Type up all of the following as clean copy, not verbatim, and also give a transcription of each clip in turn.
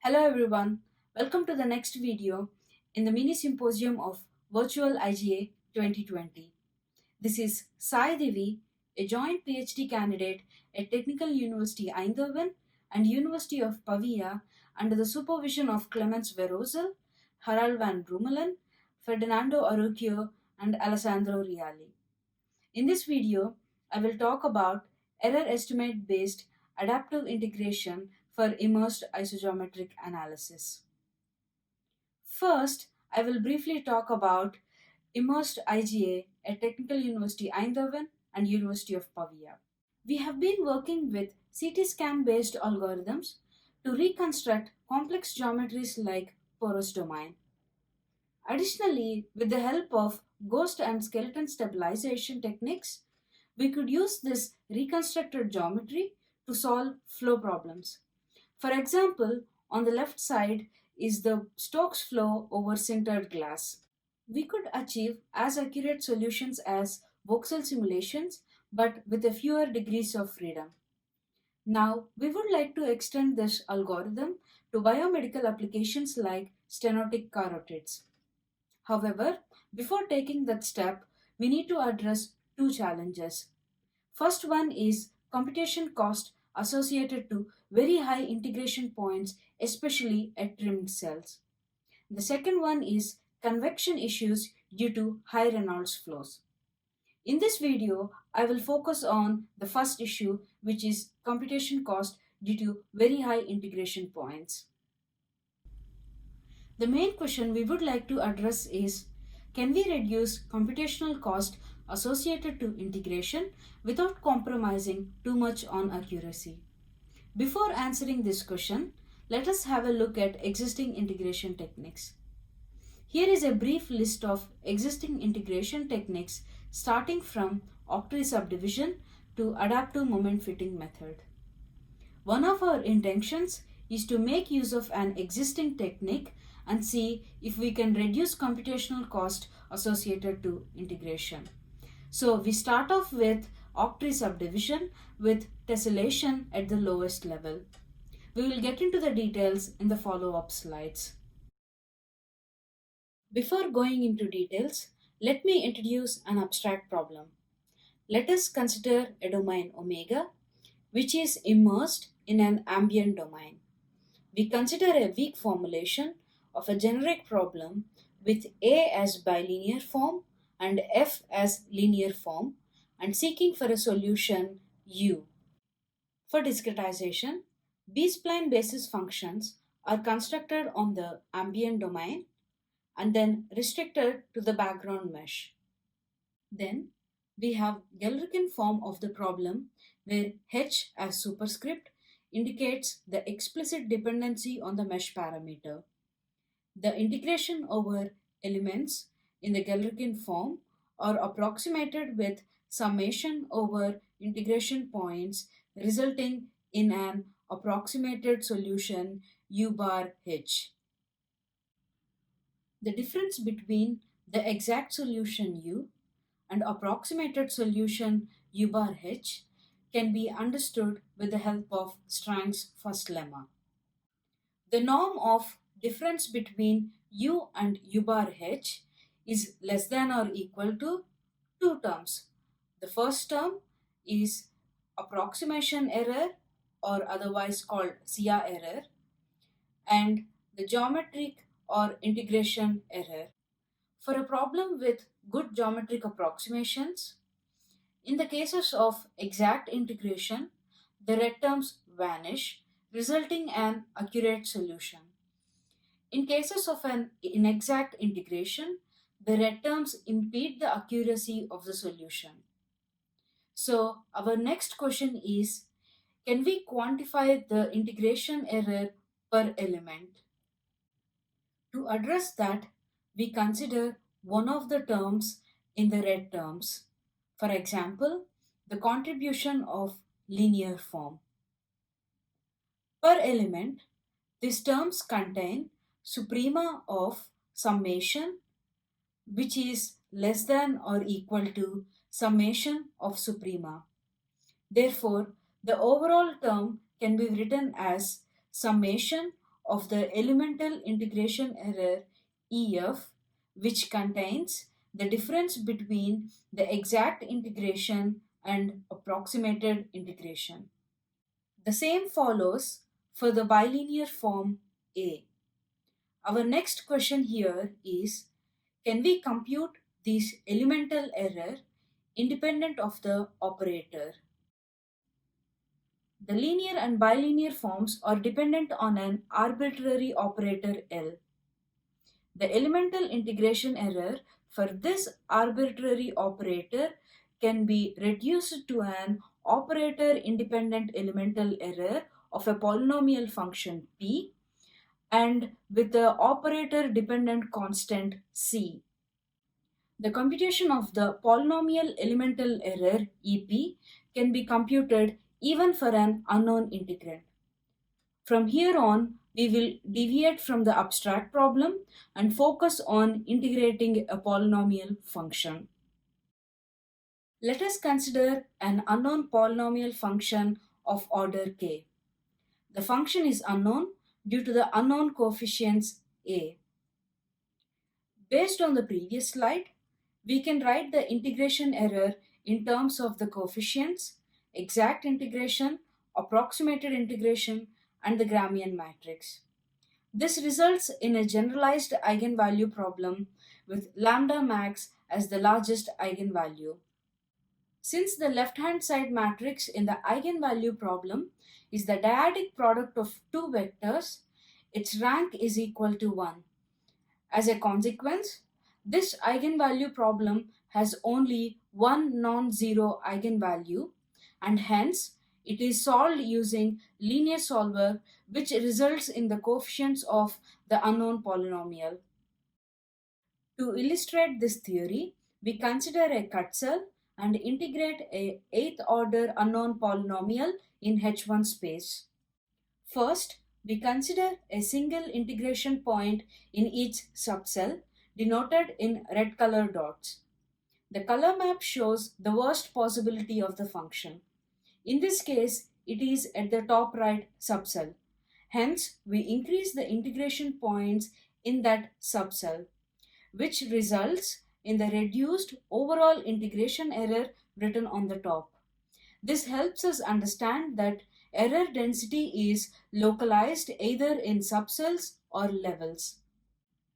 Hello everyone, welcome to the next video in the mini symposium of Virtual IGA 2020. This is Sai Devi, a joint PhD candidate at Technical University Eindhoven and University of Pavia under the supervision of Clemens Verosel, Harald van Brummelen, Ferdinando Arucchio and Alessandro Reali. In this video, I will talk about error estimate based adaptive integration for immersed isogeometric analysis. First, I will briefly talk about Immersed IGA at Technical University Eindhoven and University of Pavia. We have been working with CT scan based algorithms to reconstruct complex geometries like porous domain. Additionally, with the help of ghost and skeleton stabilization techniques, we could use this reconstructed geometry to solve flow problems. For example, on the left side is the Stokes flow over sintered glass. We could achieve as accurate solutions as voxel simulations but with a fewer degrees of freedom. Now, we would like to extend this algorithm to biomedical applications like stenotic carotids. However, before taking that step, we need to address two challenges. First one is computation cost associated to very high integration points, especially at trimmed cells. The second one is convection issues due to high Reynolds flows. In this video, I will focus on the first issue, which is computation cost due to very high integration points. The main question we would like to address is, can we reduce computational cost associated to integration without compromising too much on accuracy? Before answering this question, let us have a look at existing integration techniques. Here is a brief list of existing integration techniques starting from octree subdivision to adaptive moment fitting method. One of our intentions is to make use of an existing technique and see if we can reduce computational cost associated to integration. So we start off with octree subdivision with tessellation at the lowest level. We will get into the details in the follow-up slides. Before going into details, let me introduce an abstract problem. Let us consider a domain omega, which is immersed in an ambient domain. We consider a weak formulation of a generic problem with A as bilinear form and F as linear form and seeking for a solution U. For discretization, B-spline basis functions are constructed on the ambient domain and then restricted to the background mesh. Then we have Gellerian form of the problem where H as superscript indicates the explicit dependency on the mesh parameter. The integration over elements in the Gellerian form are approximated with summation over integration points resulting in an approximated solution U bar H. The difference between the exact solution U and approximated solution U bar H can be understood with the help of Strang's first lemma. The norm of difference between U and U bar H is less than or equal to two terms. The first term is approximation error or otherwise called SIA error and the geometric or integration error. For a problem with good geometric approximations, in the cases of exact integration, the red terms vanish, resulting in an accurate solution. In cases of an inexact integration, the red terms impede the accuracy of the solution. So, our next question is, can we quantify the integration error per element? To address that, we consider one of the terms in the red terms. For example, the contribution of linear form. Per element, these terms contain suprema of summation, which is less than or equal to summation of suprema. Therefore, the overall term can be written as summation of the elemental integration error EF, which contains the difference between the exact integration and approximated integration. The same follows for the bilinear form A. Our next question here is, can we compute this elemental error independent of the operator? The linear and bilinear forms are dependent on an arbitrary operator L. The elemental integration error for this arbitrary operator can be reduced to an operator independent elemental error of a polynomial function p and with the operator dependent constant c. The computation of the polynomial elemental error EP can be computed even for an unknown integrand. From here on, we will deviate from the abstract problem and focus on integrating a polynomial function. Let us consider an unknown polynomial function of order k. The function is unknown due to the unknown coefficients a. Based on the previous slide, we can write the integration error in terms of the coefficients, exact integration, approximated integration, and the Gramian matrix. This results in a generalized eigenvalue problem with lambda max as the largest eigenvalue. Since the left-hand side matrix in the eigenvalue problem is the dyadic product of two vectors, its rank is equal to 1. As a consequence, this eigenvalue problem has only one non-zero eigenvalue, and hence it is solved using linear solver, which results in the coefficients of the unknown polynomial. To illustrate this theory, we consider a cut cell and integrate a 8th order unknown polynomial in H1 space. First, we consider a single integration point in each subcell, denoted in red color dots. The color map shows the worst possibility of the function. In this case, it is at the top right subcell. Hence, we increase the integration points in that subcell, which results in the reduced overall integration error written on the top. This helps us understand that error density is localized either in subcells or levels.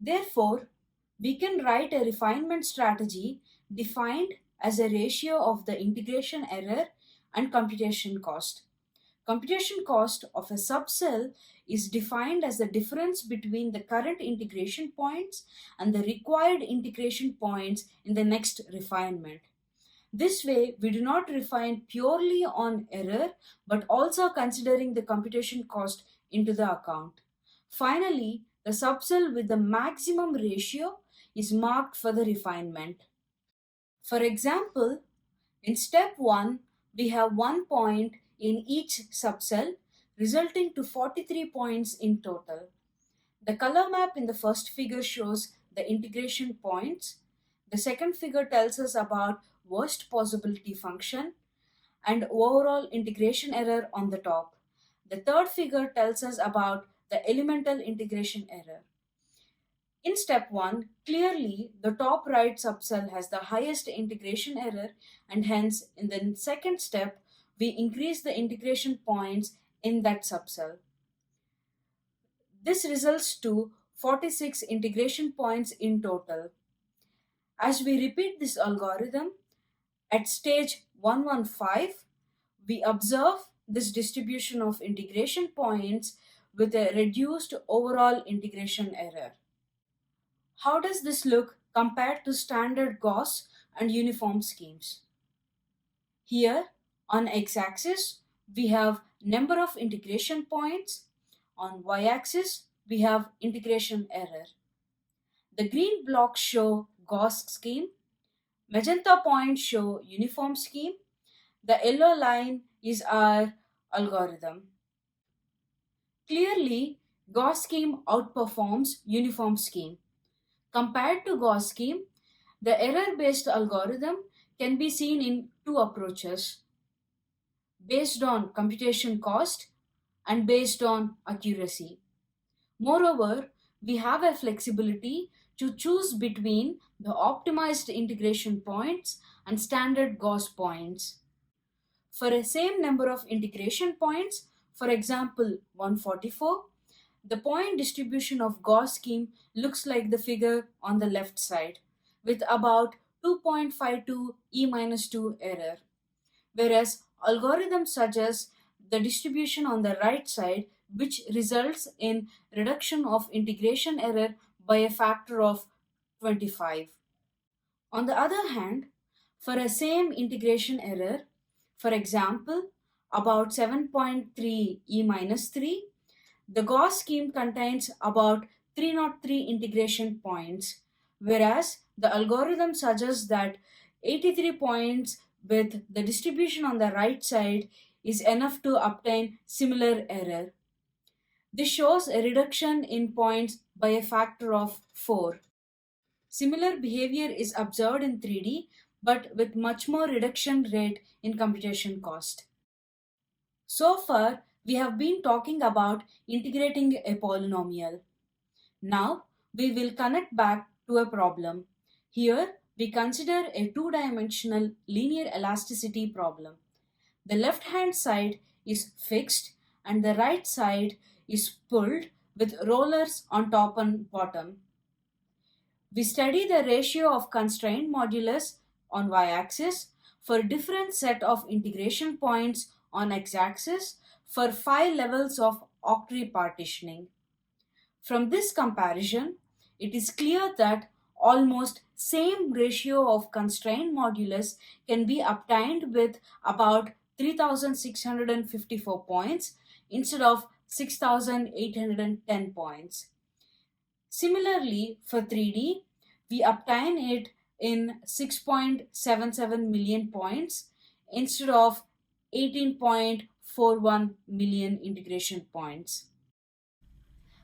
Therefore, we can write a refinement strategy defined as a ratio of the integration error and computation cost. Computation cost of a subcell is defined as the difference between the current integration points and the required integration points in the next refinement. This way, we do not refine purely on error, but also considering the computation cost into the account. Finally, the subcell with the maximum ratio is marked for the refinement. For example, in step 1, we have 1 point in each subcell, resulting to 43 points in total. The color map in the first figure shows the integration points. The second figure tells us about worst possibility function and overall integration error on the top. The third figure tells us about the elemental integration error. In step 1, clearly the top right subcell has the highest integration error, and hence in the second step we increase the integration points in that subcell. This results to 46 integration points in total. As we repeat this algorithm, at stage 115, we observe this distribution of integration points with a reduced overall integration error. How does this look compared to standard Gauss and uniform schemes? Here, on x-axis, we have number of integration points. On y-axis, we have integration error. The green blocks show Gauss scheme. Magenta points show uniform scheme. The yellow line is our algorithm. Clearly, Gauss scheme outperforms uniform scheme. Compared to Gauss scheme, the error-based algorithm can be seen in two approaches, based on computation cost and based on accuracy. Moreover, we have a flexibility to choose between the optimized integration points and standard Gauss points. For a same number of integration points, for example 144, the point distribution of Gauss scheme looks like the figure on the left side, with about 2.52 E-2 error, whereas algorithm suggests the distribution on the right side, which results in reduction of integration error by a factor of 25. On the other hand, for a same integration error, for example, about 7.3 E-3, the Gauss scheme contains about 303 integration points, whereas the algorithm suggests that 83 points with the distribution on the right side is enough to obtain similar error. This shows a reduction in points by a factor of 4. Similar behavior is observed in 3D, but with much more reduction rate in computation cost. So far, we have been talking about integrating a polynomial. Now, we will connect back to a problem. Here, we consider a two-dimensional linear elasticity problem. The left-hand side is fixed and the right side is pulled with rollers on top and bottom. We study the ratio of constraint modulus on y-axis for different set of integration points on x-axis for 5 levels of octree partitioning. From this comparison, it is clear that almost same ratio of constraint modulus can be obtained with about 3654 points instead of 6810 points. Similarly, for 3D, we obtain it in 6.77 million points instead of 18.41 million integration points.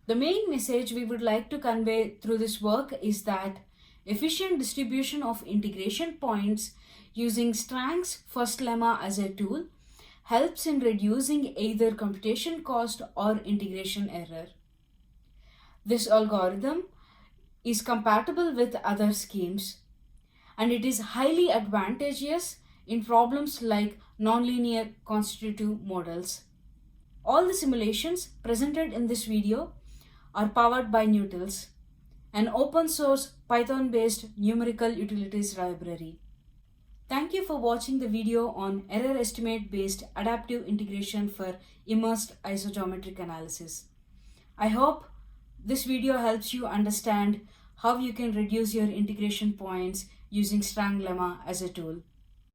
The main message we would like to convey through this work is that efficient distribution of integration points using Strang's first lemma as a tool helps in reducing either computation cost or integration error. This algorithm is compatible with other schemes, and it is highly advantageous in problems like nonlinear constitutive models. All the simulations presented in this video are powered by Nutils, an open source Python-based numerical utilities library. Thank you for watching the video on error estimate based adaptive integration for immersed isogeometric analysis. I hope this video helps you understand how you can reduce your integration points using Strang lemma as a tool.